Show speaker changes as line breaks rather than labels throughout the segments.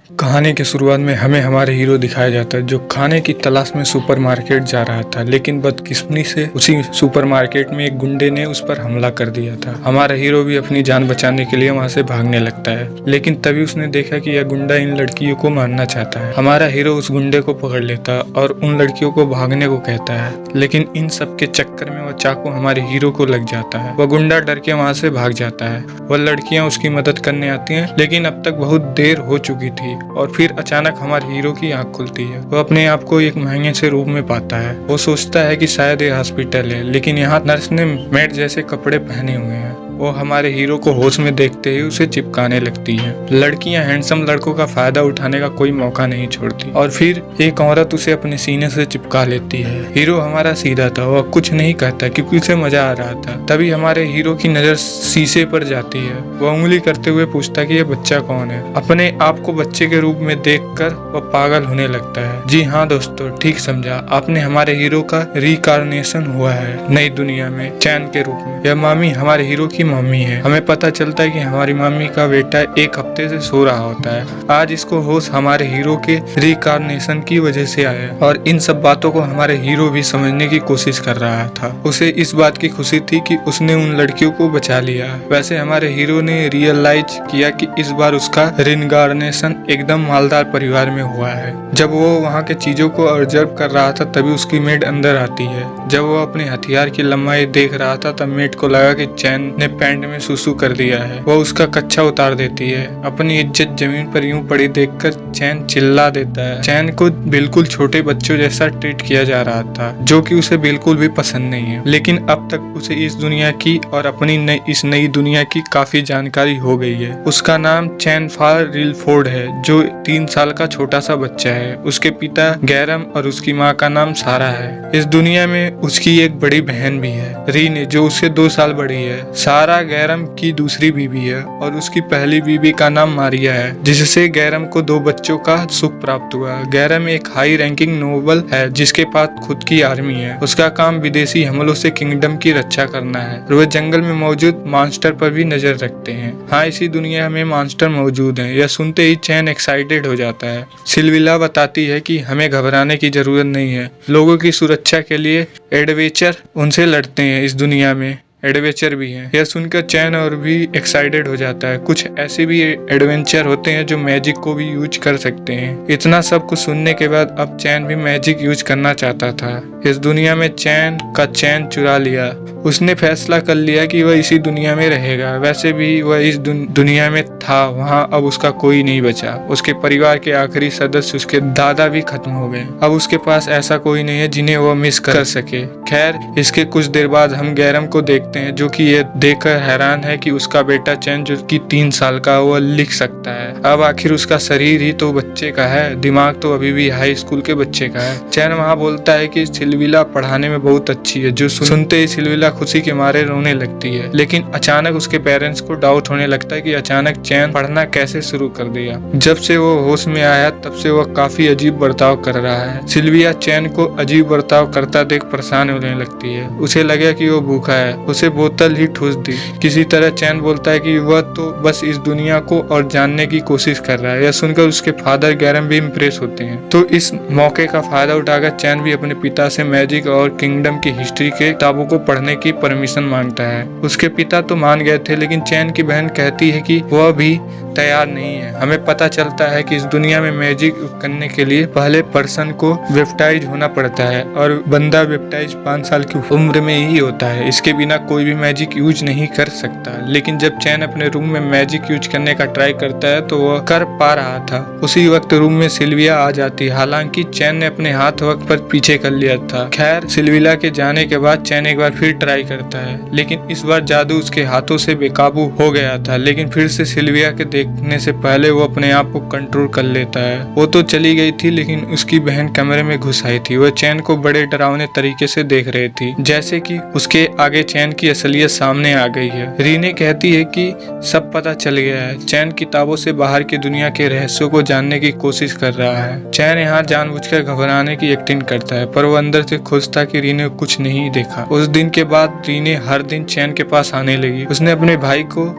कहानी की शुरुआत में हमें हमारे हीरो दिखाया जाता है जो खाने की तलाश में सुपरमार्केट जा रहा था, लेकिन बदकिस्मती से उसी सुपरमार्केट में एक गुंडे ने उस पर हमला कर दिया था। हमारा हीरो भी अपनी जान बचाने के लिए वहां से भागने लगता है, लेकिन तभी उसने देखा कि यह गुंडा इन लड़कियों को मारना चाहता है। हमारा हीरो उस गुंडे को पकड़ लेता है और उन लड़कियों को भागने को कहता है, लेकिन इन सब के चक्कर में वह चाकू हमारे हीरो को लग जाता है। वह गुंडा डर के वहां से भाग जाता है। वह लड़कियां उसकी मदद करने आती हैं, लेकिन अब तक बहुत देर हो चुकी थी और फिर अचानक हमारे हीरो की आंख खुलती है। वो अपने आप को एक महंगे से रूम में पाता है। वो सोचता है कि शायद ये हॉस्पिटल है, लेकिन यहाँ नर्स ने मेड जैसे कपड़े पहने हुए हैं। वो हमारे हीरो को होश में देखते ही उसे चिपकाने लगती हैं। लड़कियां हैंडसम लड़कों का फायदा उठाने का कोई मौका नहीं छोड़ती और फिर एक औरत उसे अपने सीने से चिपका लेती है। हीरो हमारा सीधा था, वह कुछ नहीं कहता क्योंकि उसे मजा आ रहा था। तभी हमारे हीरो की नजर शीशे पर जाती है। वह उंगली करते हुए पूछता कि यह बच्चा कौन है। अपने आप को बच्चे के रूप में देखकर वह पागल होने लगता है। जी हाँ दोस्तों, ठीक समझा आपने, हमारे हीरो का रिकार्नेशन हुआ है नई दुनिया में चैन के रूप में। यह मामी हमारे हीरो की मम्मी है। हमें पता चलता है कि हमारी मम्मी का बेटा एक हफ्ते से सो रहा होता है। आज इसको होश हमारे हीरो के रिकार्नेशन की वजह से आया और इन सब बातों को हमारे हीरो भी समझने की कोशिश कर रहा था। उसे इस बात की खुशी थी कि उसने उन लड़कियों को बचा लिया। वैसे हमारे हीरो ने रियलाइज किया कि इस बार उसका रिनगार्नेशन एकदम मालदार परिवार में हुआ है। जब वो वहाँ के चीजों को ऑब्जर्व कर रहा था तभी उसकी मेड अंदर आती है। जब वो अपने हथियार की लंबाई देख रहा था तब मेड को लगा कि चैन ने पैंट में सुसु कर दिया है। वो उसका कच्छा उतार देती है। अपनी इज्जत जमीन पर यूं पड़ी देखकर चैन चिल्ला देता है। चैन को बिल्कुल छोटे बच्चों जैसा ट्रीट किया जा रहा था, जो कि उसे बिल्कुल भी पसंद नहीं है। लेकिन अब तक उसे इस दुनिया की और अपनी इस नई दुनिया की काफी जानकारी हो गई है। उसका नाम चैन फार रिलफोर्ड है, जो 3 साल का छोटा सा बच्चा है। उसके पिता गैरम और उसकी माँ का नाम सारा है। इस दुनिया में उसकी एक बड़ी बहन भी है, रीने, जो उससे 2 साल बड़ी है। सारा गैरम की दूसरी बीवी है और उसकी पहली बीवी का नाम मारिया है, जिससे गैरम को 2 बच्चों का सुख प्राप्त हुआ। गैरम एक हाई रैंकिंग नोबल है जिसके पास खुद की आर्मी है। उसका काम विदेशी हमलों से किंगडम की रक्षा करना है और वह जंगल में मौजूद मॉन्स्टर पर भी नजर रखते हैं। हाँ, इसी दुनिया में मॉन्स्टर मौजूद हैं। यह सुनते ही चैन एक्साइटेड हो जाता है। सिल्विला बताती है कि हमें घबराने की जरूरत नहीं है। लोगों की सुरक्षा के लिए एडवेंचर उनसे लड़ते हैं। इस दुनिया में एडवेंचर भी हैं। यह सुनकर चैन और भी एक्साइटेड हो जाता है। कुछ ऐसे भी एडवेंचर होते हैं जो मैजिक को भी यूज कर सकते हैं। इतना सब कुछ सुनने के बाद अब चैन भी मैजिक यूज करना चाहता था। इस दुनिया में चैन का चैन चुरा लिया। उसने फैसला कर लिया कि वह इसी दुनिया में रहेगा। वैसे भी वह इस दुनिया में था, वहाँ अब उसका कोई नहीं बचा। उसके परिवार के आखिरी सदस्य, उसके दादा भी खत्म हो गए। अब उसके पास ऐसा कोई नहीं है जिन्हें वह मिस कर सके। खैर, इसके कुछ देर बाद हम गैरम को देखते हैं, जो कि यह देखकर हैरान है कि उसका बेटा चैन, जो कि 3 साल का, वह लिख सकता है। अब आखिर उसका शरीर ही तो बच्चे का है, दिमाग तो अभी भी हाई स्कूल के बच्चे का है। चैन वहाँ बोलता है कि सिल्विला पढ़ाने में बहुत अच्छी है, जो सुनते ही सिल्विला खुशी के मारे रोने लगती है। लेकिन अचानक उसके पेरेंट्स को डाउट होने लगता है कि अचानक चैन पढ़ना कैसे शुरू कर दिया। जब से वो होश में आया तब से वह काफी अजीब बर्ताव कर रहा है। सिल्विया चैन को अजीब बर्ताव करता देख परेशान होने लगती है। उसे लगा कि वो भूखा है। उसे बोतल ही ठूस दी। किसी तरह चैन बोलता है कि वह तो बस इस दुनिया को और जानने की कोशिश कर रहा है। यह सुनकर उसके फादर गैरम भी इम्प्रेस होते हैं। तो इस मौके का फायदा उठाकर चैन भी अपने पिता से मैजिक और किंगडम की हिस्ट्री के किताबों को पढ़ने की परमिशन मांगता है। उसके पिता तो मान गए थे, लेकिन चैन की बहन कहती है कि वह भी तैयार नहीं है। हमें पता चलता है कि इस दुनिया में मैजिक करने के लिए पहले पर्सन को बैप्टाइज होना पड़ता है और बंदा बैप्टाइज 5 साल की उम्र में ही होता है। इसके बिना कोई भी मैजिक यूज नहीं कर सकता। लेकिन जब चैन अपने रूम में मैजिक यूज करने का ट्राई करता है तो वह कर पा रहा था। उसी वक्त रूम में सिल्विया आ जाती है। हालांकि चैन ने अपने हाथ वक्त पर पीछे कर लिया था। खैर, सिल्विला के जाने के बाद चैन एक बार फिर ट्राई करता है, लेकिन इस बार जादू उसके हाथों से बेकाबू हो गया था। लेकिन फिर से सिल्विया के देखने से पहले वो अपने आप को कंट्रोल कर लेता है। वो तो चली गई थी, लेकिन उसकी बहन कमरे में घुस आई थी। वह चैन को बड़े डरावने तरीके से देख रही थी, जैसे कि उसके आगे चैन की असलियत सामने आ गई है। रीने कहती है कि सब पता चल गया है। चैन किताबों से बाहर की दुनिया के रहस्यों को जानने की कोशिश कर रहा है। चैन यहाँ जानबूझकर घबराने की एक्टिंग करता है, पर वो अंदर से खुश था कि रीने कुछ नहीं देखा। उस दिन के बाद रीने हर दिन चैन के पास आने लगी। उसने अपने भाई को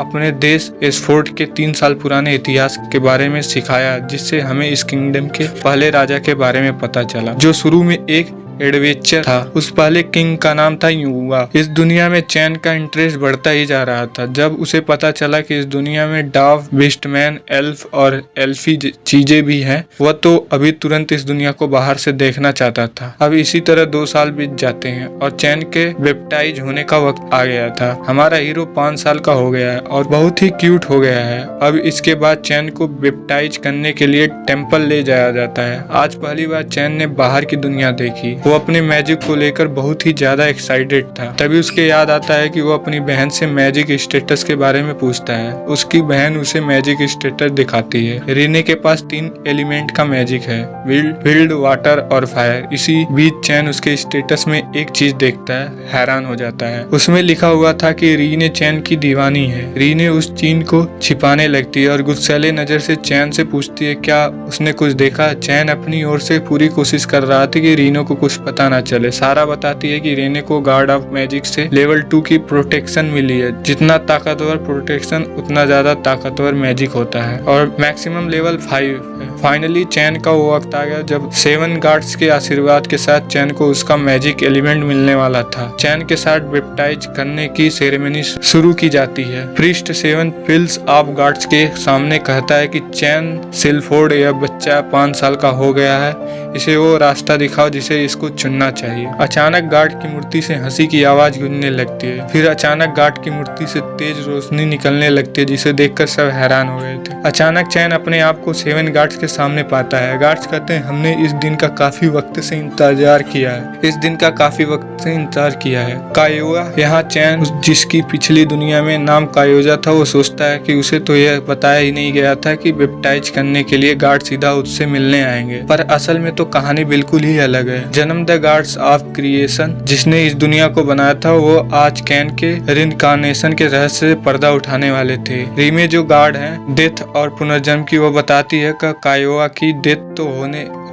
अपने देश एस्फोर्ड के 3 साल पुराने इतिहास के बारे में सिखाया, जिससे हमें इस किंगडम के पहले राजा के बारे में पता चला, जो शुरू में एक एडवेंचर था। उस पहले किंग का नाम था युवा। इस दुनिया में चैन का इंटरेस्ट बढ़ता ही जा रहा था। जब उसे पता चला कि इस दुनिया में डाव, बिस्टमैन, एल्फ और एल्फी चीजें भी हैं, वह तो अभी तुरंत इस दुनिया को बाहर से देखना चाहता था। अब इसी तरह 2 साल बीत जाते हैं और चैन के बैप्टाइज होने का वक्त आ गया था। हमारा हीरो 5 साल का हो गया है और बहुत ही क्यूट हो गया है। अब इसके बाद चैन को बैप्टाइज करने के लिए टेम्पल ले जाया जाता है। आज पहली बार चैन ने बाहर की दुनिया देखी। वो अपने मैजिक को लेकर बहुत ही ज्यादा एक्साइटेड था। तभी उसके याद आता है कि वो अपनी बहन से मैजिक स्टेटस के बारे में पूछता है। उसकी बहन उसे मैजिक स्टेटस दिखाती है। रीने के पास 3 एलिमेंट का मैजिक है, विल्ड, वाटर और फायर। इसी बीच चैन उसके स्टेटस में एक चीज देखता है, हैरान हो जाता है। उसमें लिखा हुआ था कि रीने चैन की दीवानी है। रीने उस चीन को छिपाने लगती है और गुस्सैले नजर से चैन से पूछती है क्या उसने कुछ देखा। चैन अपनी ओर से पूरी कोशिश कर रहा था कि रीनो को कुछ पता ना चले। सारा बताती है कि रेने को गार्ड ऑफ मैजिक से लेवल 2 की प्रोटेक्शन मिली है। जितना ताकतवर प्रोटेक्शन उतना ज्यादा ताकतवर मैजिक होता है और मैक्सिमम लेवल 5 है। फाइनली चैन का वो वक्त आ गया जब 7 गार्ड्स के आशीर्वाद के साथ चैन को उसका मैजिक एलिमेंट मिलने वाला था। चैन के साथ बैप्टाइज करने की सेरेमनी शुरू की जाती है। प्रीस्ट 7 पिल्स ऑफ गार्ड्स के सामने कहता है कि चैन सिल्फोर्ड यह बच्चा 5 साल का हो गया है, इसे वो रास्ता दिखाओ जिसे इसको चुनना चाहिए। अचानक गार्ड की मूर्ति से हंसी की आवाज गूंजने लगती है। फिर अचानक गार्ड की मूर्ति से तेज रोशनी निकलने लगती है, जिसे देखकर सब हैरान हो गए थे। अचानक चैन अपने आप को 7 गार्ड्स के सामने पाता है। गार्ड्स कहते हैं हमने इस दिन का काफी वक्त से इंतजार किया है। इस दिन का काफी वक्त से इंतजार किया है। कायोगा, यहाँ चैन जिसकी पिछली दुनिया में नाम कायोजा था, वो सोचता है कि उसे तो यह बताया ही नहीं गया था कि बैप्टाइज करने के लिए गार्ड सीधा उससे मिलने आएंगे। पर असल में तो कहानी बिल्कुल ही अलग है। जन्म द गार्ड्स ऑफ क्रिएशन जिसने इस दुनिया को बनाया था, वो आज कैन के रिइंकार्नेशन के रहस्य से पर्दा उठाने वाले थे। रीमे जो गार्ड हैं डेथ और पुनर्जन्म की, वो बताती है कि कायोवा की डेथ तो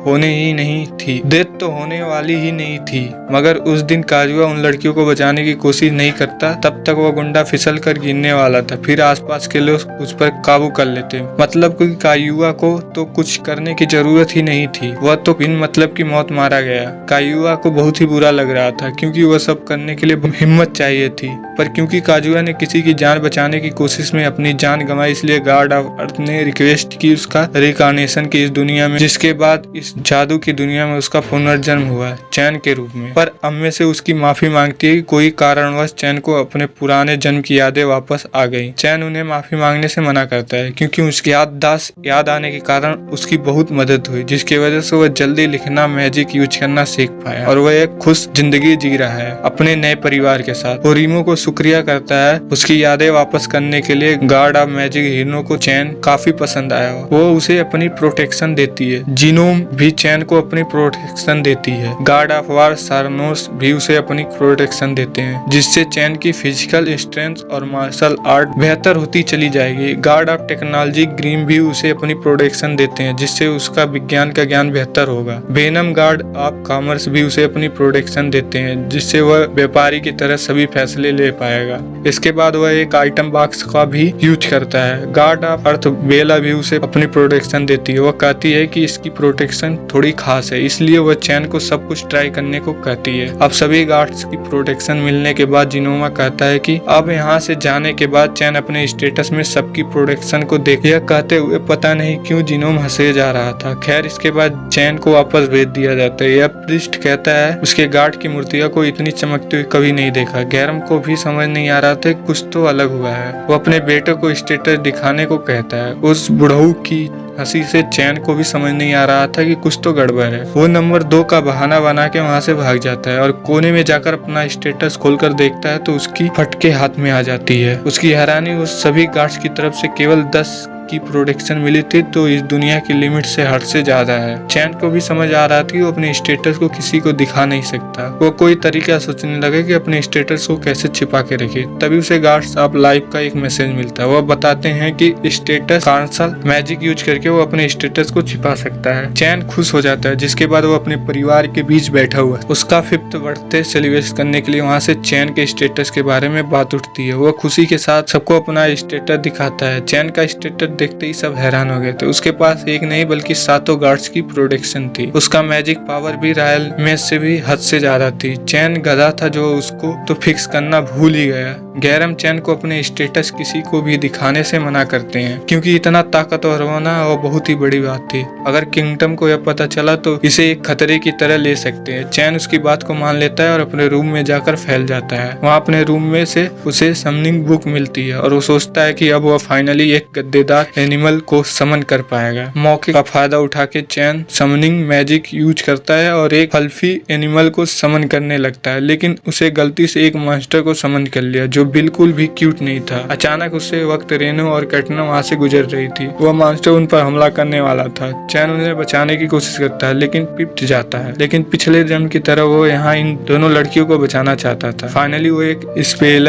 होने ही नहीं थी, डेथ तो होने वाली ही नहीं थी। मगर उस दिन काजुआ उन लड़कियों को बचाने की कोशिश नहीं करता, तब तक वह गुंडा फिसल कर गिरने वाला था। फिर आसपास के लोग उस पर काबू कर लेते। मतलब कि कायुआ को तो कुछ करने की जरूरत ही नहीं थी, वह तो बिन मतलब की मौत मारा गया। कायुआ को बहुत ही बुरा लग रहा था क्योंकि वह सब करने के लिए हिम्मत चाहिए थी, पर क्योंकि काजुआ ने किसी की जान बचाने की कोशिश में अपनी जान गंवाई, इसलिए गार्ड ऑफ अर्थ ने रिक्वेस्ट की उसका रिइंकार्नेशन की इस दुनिया में, जिसके बाद इस जादू की दुनिया में उसका पुनर्जन्म हुआ चैन के रूप में। पर अम्मे से उसकी माफी मांगती है कि कोई कारणवश चैन को अपने पुराने जन्म की यादें वापस आ गई। चैन उन्हें माफी मांगने से मना करता है क्योंकि उसकी याद आने के कारण उसकी बहुत मदद हुई, जिसकी वजह से वह जल्दी लिखना, मैजिक यूज करना सीख पाया और वह एक खुश जिंदगी जी रहा है अपने नए परिवार के साथ। वो रीमो को शुक्रिया करता है उसकी यादें वापस करने के लिए। गार्ड ऑफ मैजिक हीरो को चैन काफी पसंद आया। वो उसे अपनी प्रोटेक्शन देती है। जीनोम भी चैन को अपनी प्रोटेक्शन देती है। गार्ड ऑफ वार सारनोस भी उसे अपनी प्रोटेक्शन देते हैं, जिससे चैन की फिजिकल स्ट्रेंथ और मार्शल आर्ट बेहतर होती चली जाएगी। गार्ड ऑफ टेक्नोलॉजी ग्रीम भी उसे अपनी प्रोटेक्शन देते हैं, जिससे उसका विज्ञान का ज्ञान बेहतर होगा। वेनम गार्ड ऑफ कॉमर्स भी उसे अपनी प्रोटेक्शन देते हैं, जिससे वह व्यापारी की तरह सभी फैसले ले पाएगा। इसके बाद वह एक आइटम बॉक्स का भी यूज करता है। गार्ड ऑफ अर्थ बेला भी उसे अपनी प्रोटेक्शन देती है। वह कहती है कि इसकी प्रोटेक्शन थोड़ी खास है, इसलिए वह चैन को सब कुछ ट्राई करने को कहती है। अब सभी गार्ड्स की प्रोटेक्शन मिलने के बाद जिनोमा कहता है कि अब यहाँ से जाने के बाद चैन अपने स्टेटस में सबकी प्रोटेक्शन को देख। यह कहते हुए पता नहीं क्यों जिनोम हंसे जा रहा था। खैर इसके बाद चैन को वापस भेज दिया जाता है। यह प्रीस्ट कहता है उसके गार्ड की मूर्तियों को इतनी चमकती हुई कभी नहीं देखा। गैरम को भी समझ नहीं आ रहा था कुछ तो अलग हुआ है। वो अपने बेटे को स्टेटस दिखाने को कहता है। उस बुढ़ऊ की हंसी से चैन को भी समझ नहीं आ रहा था कि कुछ तो गड़बड़ है। वो नंबर 2 का बहाना बना के वहाँ से भाग जाता है और कोने में जाकर अपना स्टेटस खोलकर देखता है तो उसकी फटके हाथ में आ जाती है। उसकी हैरानी उस सभी गार्ड्स की तरफ से केवल 10 की प्रोटेक्शन मिली थी तो इस दुनिया की लिमिट से हद से ज्यादा है। चैन को भी समझ आ रहा थी वो अपने स्टेटस को किसी को दिखा नहीं सकता। वो कोई तरीका सोचने लगे कि अपने स्टेटस को कैसे छिपा के रखे। तभी उसे गार्ड्स ऑफ लाइफ का एक मैसेज मिलता है। वो बताते हैं कि स्टेटस कैंसल मैजिक यूज करके वो अपने स्टेटस को छिपा सकता है। चैन खुश हो जाता है, जिसके बाद वो अपने परिवार के बीच बैठा हुआ है। उसका 5th बर्थडे सेलिब्रेट करने के लिए वहाँ से चैन के स्टेटस के बारे में बात उठती है। वो खुशी के साथ सबको अपना स्टेटस दिखाता है। चैन का स्टेटस देखते ही सब हैरान हो गए थे। उसके पास एक नहीं बल्कि 7 गार्ड्स की प्रोटेक्शन थी। उसका मैजिक पावर भी रॉयल मैच से भी हद से ज्यादा थी। चैन गधा था जो उसको तो फिक्स करना भूल ही गया। गैरम चैन को अपने स्टेटस किसी को भी दिखाने से मना करते हैं, क्योंकि इतना ताकतवर होना वो बहुत ही बड़ी बात थी। अगर किंगडम को यह पता चला तो इसे एक खतरे की तरह ले सकते हैं। चैन उसकी बात को मान लेता है और अपने रूम में जाकर फैल जाता है। वहाँ अपने रूम में से उसे समनिंग बुक मिलती है और वो सोचता है कि अब वह फाइनली एक गद्देदार एनिमल को समन कर पाएगा। मौके का फायदा उठा के चैन समनिंग मैजिक यूज करता है और एक फल्फी एनिमल को समन करने लगता है, लेकिन उसे गलती से एक मॉन्स्टर को समन कर लिया जो बिल्कुल भी क्यूट नहीं था। अचानक उससे वक्त रेनू और कैटना वहाँ से गुजर रही थी। वह मॉन्स्टर उन पर हमला करने वाला था। चैन उन्हें बचाने की कोशिश करता है लेकिन पिट जाता है। लेकिन पिछले जन्म की तरह वो यहाँ इन दोनों लड़कियों को बचाना चाहता था। फाइनली वो एक स्पेल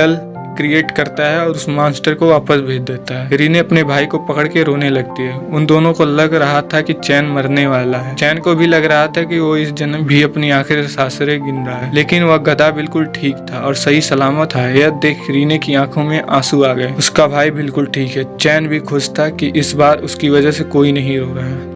क्रिएट करता है और उस मॉन्स्टर को वापस भेज देता है। रीने अपने भाई को पकड़ के रोने लगती है। उन दोनों को लग रहा था कि चैन मरने वाला है। चैन को भी लग रहा था कि वो इस जन्म भी अपनी आखिरी सांसें गिन रहा है, लेकिन वह गधा बिल्कुल ठीक था और सही सलामत है। यह देख रीने की आंखों में आंसू आ गए। उसका भाई बिल्कुल ठीक है। चैन भी खुश था कि इस बार उसकी वजह से कोई नहीं रो रहा है।